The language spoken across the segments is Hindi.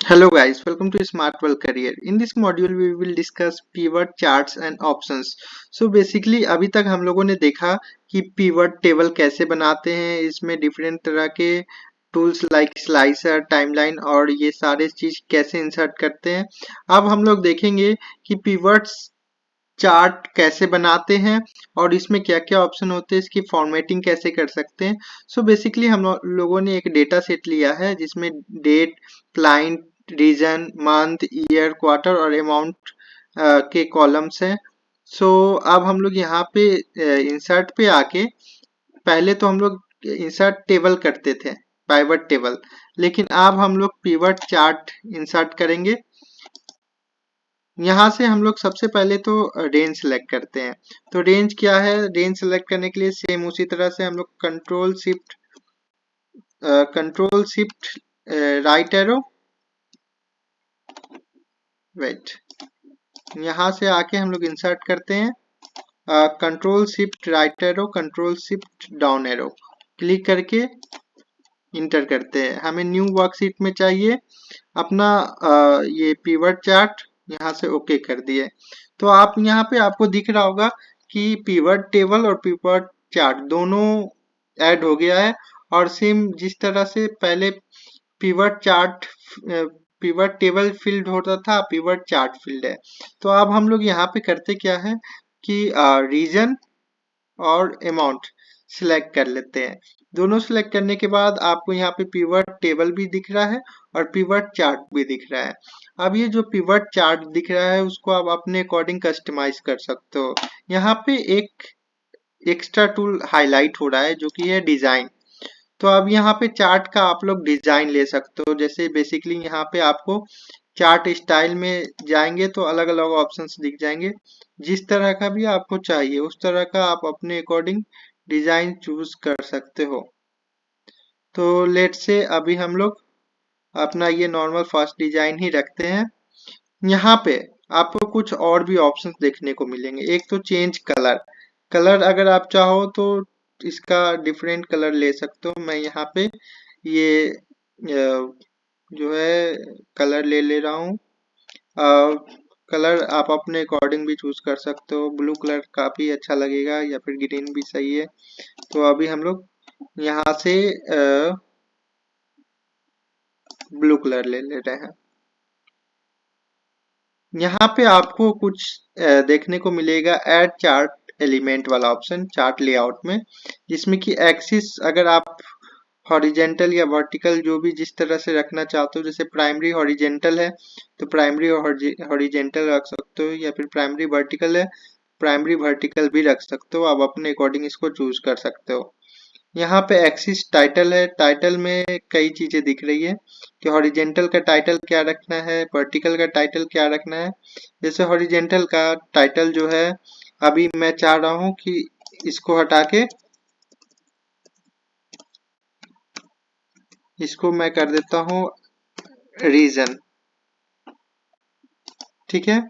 Hello guys, welcome to Smart World Career. In this module we will discuss pivot charts and options. So basically अभी तक हम लोगों ने देखा कि pivot टेबल कैसे बनाते हैं, इसमें डिफरेंट तरह के टूल्स लाइक स्लाइसर, टाइमलाइन और ये सारे चीज कैसे इंसर्ट करते हैं. अब हम लोग देखेंगे कि पिवट्स चार्ट कैसे बनाते हैं और इसमें क्या क्या ऑप्शन होते हैं, इसकी फॉर्मेटिंग कैसे कर सकते हैं. सो बेसिकली हम लोगों ने एक डेटा सेट लिया है जिसमें date, client, region, month, year, quarter और अमाउंट के कॉलम्स हैं. सो अब हम लोग यहाँ पे इंसर्ट पे आके पहले तो हम लोग इंसर्ट टेबल करते थे, पाइवट टेबल, लेकिन अब हम लोग पिवट चार्ट इंसर्ट करेंगे. यहाँ से हम लोग सबसे पहले तो रेंज सेलेक्ट करते हैं. तो रेंज क्या है, रेंज सेलेक्ट करने के लिए सेम उसी तरह से हम लोग control shift right arrow, wait, यहाँ से आके हम लोग इंसर्ट करते हैं. Control shift right arrow, control shift down arrow click करके इंटर करते हैं. हमें न्यू वर्कशीट में चाहिए अपना ये पिवट चार्ट, यहाँ से ओके कर दिए. तो आप यहाँ पे आपको दिख रहा होगा कि पिवट टेबल और पिवट चार्ट दोनों ऐड हो गया है. और सेम जिस तरह से पहले pivot chart pivot table field होता था, पिवट चार्ट फील्ड है. तो अब हम लोग यहाँ पे करते क्या है कि रीजन और अमाउंट सिलेक्ट कर लेते हैं. दोनों सिलेक्ट करने के बाद आपको यहाँ पे पिवट टेबल भी दिख रहा है और पिवट चार्ट भी दिख रहा है. अब ये जो पिवट चार्ट दिख रहा है उसको आप अपने अकॉर्डिंग कस्टमाइज कर सकते हो. यहाँ पे एक एक्स्ट्रा टूल हाईलाइट हो रहा है जो कि है डिजाइन. तो अब यहाँ पे चार्ट का आप लोग डिजाइन ले सकते हो. जैसे बेसिकली यहाँ पे आपको चार्ट स्टाइल में जाएंगे तो अलग अलग ऑप्शंस दिख जाएंगे. जिस तरह का भी आपको चाहिए उस तरह का आप अपने अकॉर्डिंग डिजाइन चूज कर सकते हो. तो लेट से अभी हम लोग अपना ये नॉर्मल फर्स्ट डिजाइन ही रखते हैं. यहाँ पे आपको कुछ और भी ऑप्शंस देखने को मिलेंगे. एक तो चेंज कलर, कलर अगर आप चाहो तो इसका डिफरेंट कलर ले सकते हो. मैं यहाँ पे ये जो है कलर ले रहा हूँ. कलर आप अपने अकॉर्डिंग भी चूज कर सकते हो. ब्लू कलर काफी अच्छा लगेगा या फिर ग्रीन भी सही है. तो अभी हम लोग यहाँ से ब्लू कलर ले रहे हैं. यहाँ पे आपको कुछ देखने को मिलेगा ऐड चार्ट एलिमेंट वाला ऑप्शन चार्ट लेआउट में, जिसमें कि एक्सिस अगर आप हॉरिजेंटल या वर्टिकल जो भी जिस तरह से रखना चाहते हो, जैसे प्राइमरी हॉरिजेंटल है तो प्राइमरी हॉरिजेंटल रख सकते हो, या फिर प्राइमरी वर्टिकल है प्राइमरी वर्टिकल भी रख सकते हो. आप अपने अकॉर्डिंग इसको चूज कर सकते हो. यहाँ पे एक्सिस टाइटल है, टाइटल में कई चीजें दिख रही है कि हॉरिजेंटल का टाइटल क्या रखना है, वर्टिकल का टाइटल क्या रखना है. जैसे हॉरिजेंटल का टाइटल जो है अभी मैं चाह रहा हूँ कि इसको हटा के इसको मैं कर देता हूँ रीजन, ठीक है.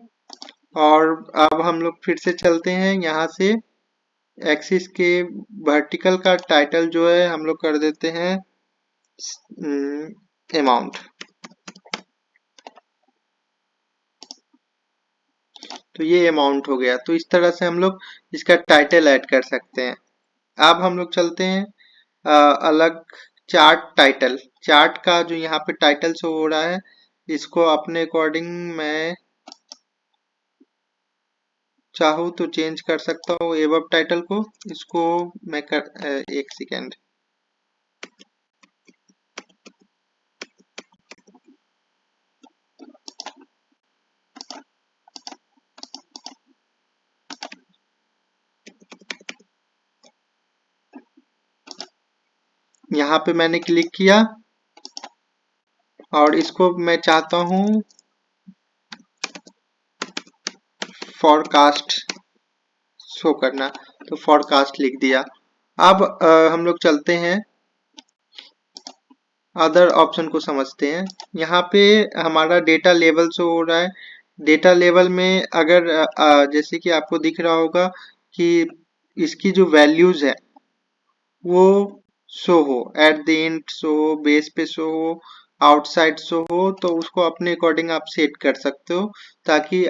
और अब हम लोग फिर से चलते हैं. यहाँ से एक्सिस के वर्टिकल का टाइटल जो है हम लोग कर देते हैं अमाउंट. तो ये अमाउंट हो गया. तो इस तरह से हम लोग इसका टाइटल ऐड कर सकते हैं. अब हम लोग चलते हैं अलग चार्ट टाइटल. चार्ट का जो यहाँ पे टाइटल शो हो रहा है इसको अपने अकॉर्डिंग मैं चाहूँ तो चेंज कर सकता हूँ. एबव टाइटल को इसको मैं एक सेकेंड. यहाँ पे मैंने क्लिक किया और इसको मैं चाहता हूँ फॉरकास्ट शो करना, तो फॉरकास्ट लिख दिया. अब हम लोग चलते हैं अदर ऑप्शन को समझते हैं. यहाँ पे हमारा डेटा लेवल शो हो रहा है. डेटा लेवल में अगर जैसे कि आपको दिख रहा होगा कि इसकी जो वैल्यूज है वो शो हो, एट द एंड शो हो, बेस पे शो हो, आउटसाइड शो हो तो उसको अपने अकॉर्डिंग आप सेट कर सकते हो ताकि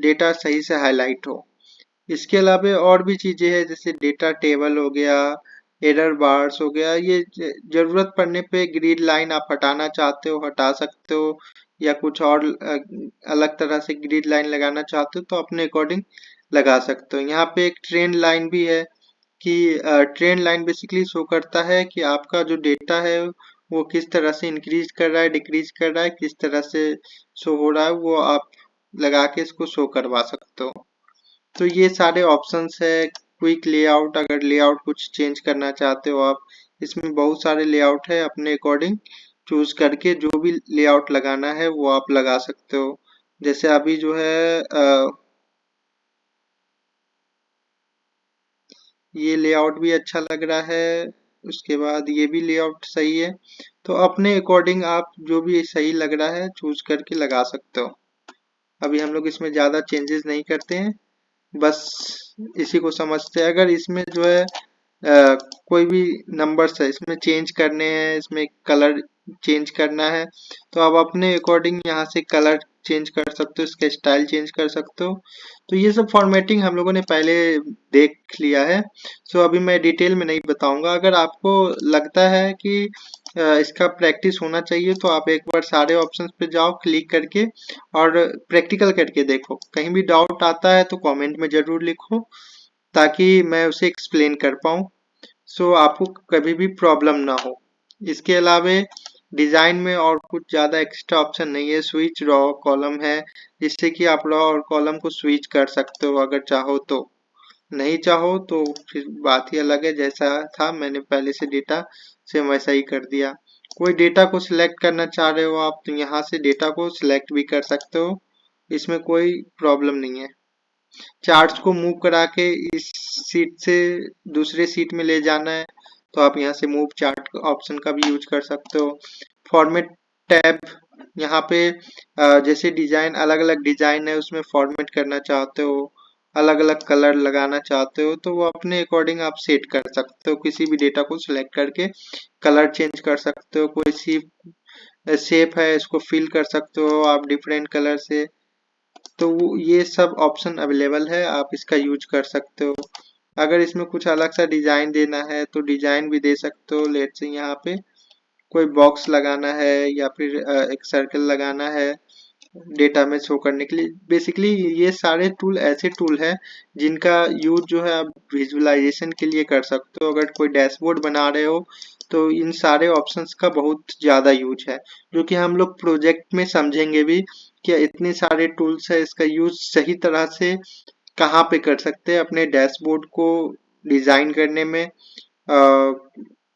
डेटा सही से हाईलाइट हो। इसके अलावा और भी चीजें हैं जैसे डेटा टेबल हो गया, एरर बार्स हो गया, ये जरूरत पड़ने पे ग्रिड लाइन आप हटाना चाहते हो हटा सकते हो, या कुछ और अलग तरह से ग्रिड लाइन लगाना चाहते हो तो अपने अकॉर्डिंग लगा सकते हो। यहाँ पे एक ट्रेंड लाइन भी है कि ट्रेंड लाइन बेसिकली शो करता है कि आपका जो डेटा है वो किस तरह से इंक्रीज कर रहा है डिक्रीज कर रहा है, किस तरह से शो हो रहा है, वो आप लगा के इसको शो करवा सकते हो। तो ये सारे ऑप्शंस है। क्विक लेआउट, अगर लेआउट कुछ चेंज करना चाहते हो आप, इसमें बहुत सारे लेआउट है, अपने अकॉर्डिंग चूज करके जो भी लेआउट लगाना है वो आप लगा सकते हो। जैसे अभी जो है ये लेआउट भी अच्छा लग रहा है, उसके बाद ये भी लेआउट सही है। तो अपने अकॉर्डिंग आप जो भी सही लग रहा है चूज करके लगा सकते हो। अभी हम लोग इसमें ज्यादा चेंजेस नहीं करते हैं, बस इसी को समझते हैं। अगर इसमें जो है कोई भी नंबर्स है इसमें चेंज करने हैं, इसमें कलर चेंज करना है, तो आप अपने अकॉर्डिंग यहाँ से कलर चेंज कर सकते हो, इसका स्टाइल चेंज कर सकते हो। तो ये सब फॉर्मेटिंग हम लोगों ने पहले देख लिया है। सो अभी मैं डिटेल में नहीं बताऊंगा। अगर आपको लगता है कि इसका प्रैक्टिस होना चाहिए तो आप एक बार सारे ऑप्शंस पे जाओ क्लिक करके और प्रैक्टिकल करके देखो। कहीं भी डाउट आता है तो कमेंट में जरूर लिखो ताकि मैं उसे एक्सप्लेन कर पाऊँ, सो आपको कभी भी प्रॉब्लम ना हो। इसके अलावे डिजाइन में और कुछ ज्यादा एक्स्ट्रा ऑप्शन नहीं है। स्विच रॉ कॉलम है जिससे कि आप रॉ और कॉलम को स्विच कर सकते हो अगर चाहो तो। नहीं चाहो तो फिर बात ही अलग है, जैसा था मैंने पहले से डेटा से वैसा ही कर दिया। कोई डेटा को सिलेक्ट करना चाह रहे हो आप तो यहाँ से डेटा को सिलेक्ट भी कर सकते हो, इसमें कोई प्रॉब्लम नहीं है। चार्ट्स को मूव करा के इस सीट से दूसरे सीट में ले जाना है तो आप यहाँ से मूव चार्ट ऑप्शन का भी यूज कर सकते हो। फॉर्मेट टैब, यहाँ पे जैसे डिजाइन अलग अलग डिजाइन है उसमें फॉर्मेट करना चाहते हो, अलग अलग कलर लगाना चाहते हो तो वो अपने अकॉर्डिंग आप सेट कर सकते हो। किसी भी डेटा को सिलेक्ट करके कलर चेंज कर सकते हो। कोई सी शेप है इसको फिल कर सकते हो आप डिफरेंट कलर से। तो ये सब ऑप्शन अवेलेबल है, आप इसका यूज कर सकते हो। अगर इसमें कुछ अलग सा डिजाइन देना है तो डिजाइन भी दे सकते हो। लेट्स से यहाँ पे कोई बॉक्स लगाना है या फिर एक सर्कल लगाना है डेटा में शो करने के लिए। बेसिकली ये सारे टूल ऐसे टूल हैं जिनका यूज जो है आप विजुअलाइजेशन के लिए कर सकते हो। अगर कोई डैशबोर्ड बना रहे हो तो इन सारे ऑप्शंस का बहुत ज्यादा यूज है, जो कि हम लोग प्रोजेक्ट में समझेंगे भी कि इतने सारे टूल्स है, इसका यूज सही तरह से कहाँ पे कर सकते हैं अपने डैशबोर्ड को डिजाइन करने में।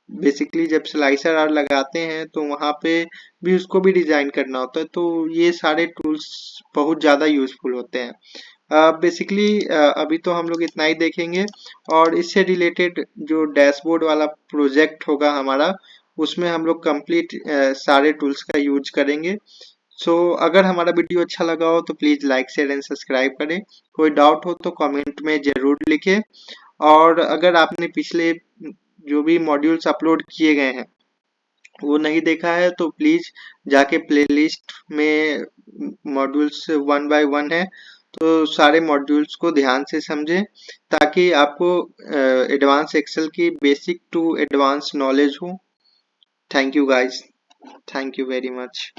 बेसिकली जब स्लाइसर आर लगाते हैं तो वहां पे भी उसको भी डिजाइन करना होता है, तो ये सारे टूल्स बहुत ज्यादा यूजफुल होते हैं। बेसिकली अभी तो हम लोग इतना ही देखेंगे, और इससे रिलेटेड जो डैशबोर्ड वाला प्रोजेक्ट होगा हमारा उसमें हम लोग कंप्लीट सारे टूल्स का यूज करेंगे। अगर हमारा वीडियो अच्छा लगा हो तो please like share and subscribe करें। कोई डाउट हो तो कमेंट में जरूर लिखें। और अगर आपने पिछले जो भी मॉड्यूल्स अपलोड किए गए हैं वो नहीं देखा है तो प्लीज जाके प्लेलिस्ट में मॉड्यूल्स 1 बाय 1 है तो सारे मॉड्यूल्स को ध्यान से समझें ताकि आपको एडवांस एक्सेल की बेसिक टू एडवांस नॉलेज हो। Thank you guys, thank you very much.